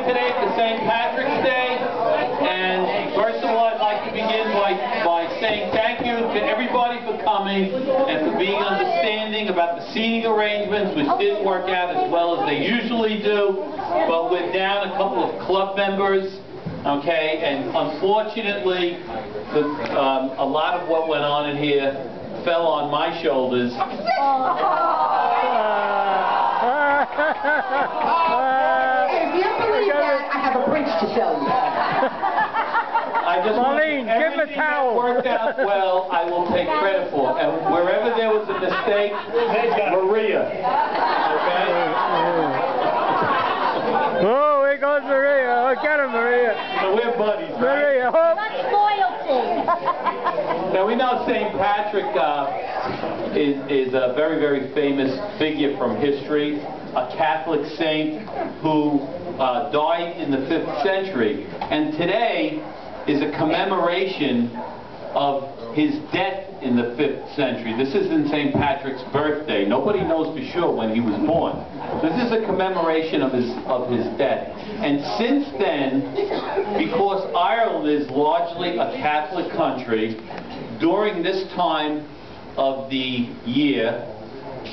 today for St. Patrick's Day, and first of all, I'd like to begin by saying thank you to everybody for coming and for being understanding about the seating arrangements, which didn't work out as well as they usually do, but we're down a couple of club members, okay, and unfortunately, a lot of what went on in here fell on my shoulders. If you believe that, I have a bridge to show you. Marlene, give him a towel. That worked out well, I will take credit for. And wherever there was a mistake, Maria. Okay? Oh, here goes Maria. Oh, get him, Maria. So we're buddies, right? Maria, hope. That's loyalty. Now we know St. Patrick is a very, very famous figure from history, a Catholic saint who died in the 5th century. And today is a commemoration of his death in the 5th century. This isn't St. Patrick's birthday. Nobody knows for sure when he was born. This is a commemoration of his death. And since then, because Ireland is largely a Catholic country, during this time of the year,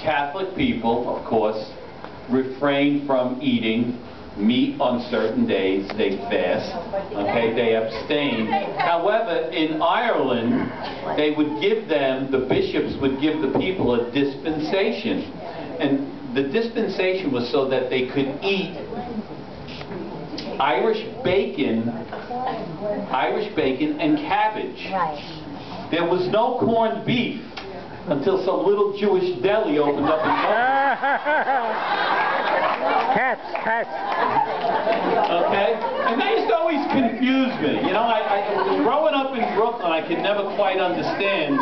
Catholic people, of course, refrain from eating meat on certain days. They fast, okay, they abstain. However, in Ireland, they would give them, the bishops would give the people a dispensation. And the dispensation was so that they could eat Irish bacon and cabbage. Right. There was no corned beef until some little Jewish deli opened up in Cats. Okay? And that used to always confuse me. You know, growing up in Brooklyn, I could never quite understand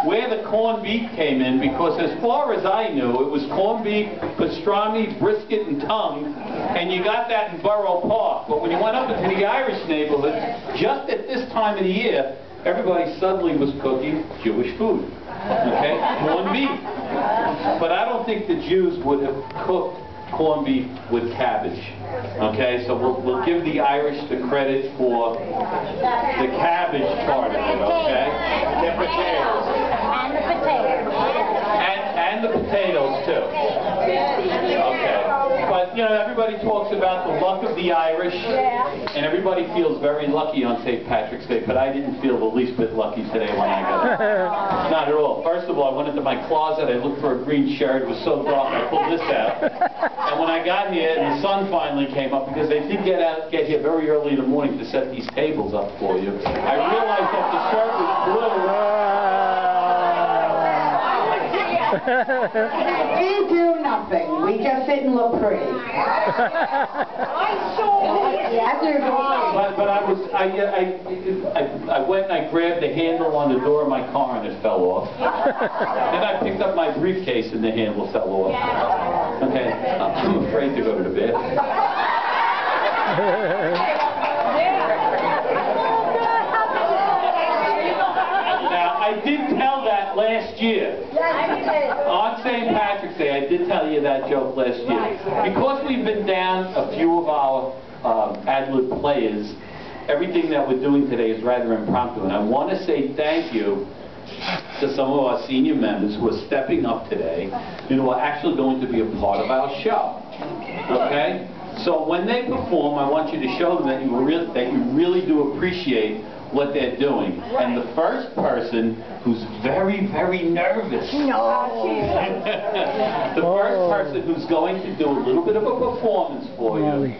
where the corned beef came in, because as far as I knew, it was corned beef, pastrami, brisket, and tongue, and you got that in Borough Park. But when you went up into the Irish neighborhood, just at this time of the year, everybody suddenly was cooking Jewish food. Okay? Corned beef. But I don't think the Jews would have cooked corned beef with cabbage. Okay, so we'll give the Irish the credit for the cabbage part of it, okay? The potatoes. And the potatoes. And the potatoes too. Okay. But, you know, everybody talks about the luck of the Irish, and everybody feels very lucky on St. Patrick's Day, but I didn't feel the least bit lucky today when I got up. Not at all. First of all, I went into my closet, I looked for a green shirt, it was so dark, I pulled this out. And when I got here, and the sun finally came up, because they did get here very early in the morning to set these tables up for you, I realized that the shirt was blue. We do nothing. We just sit and look pretty. But I went and I grabbed the handle on the door of my car and it fell off. Then I picked up my briefcase and the handle fell off. Okay, I'm afraid to go to the bed. Now, I did tell that last year. On St. Patrick's Day, I did tell you that joke last year. Because we've been down a few of our ad-lib players, everything that we're doing today is rather impromptu. And I want to say thank you to some of our senior members who are stepping up today and who are actually going to be a part of our show. Okay? So when they perform, I want you to show them that you really do appreciate what they're doing. And the first person who's very, very nervous, the first person who's going to do a little bit of a performance for you,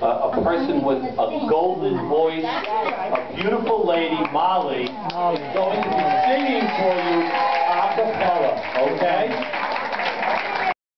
a person with a golden voice, a beautiful lady, Molly, is going to be singing for you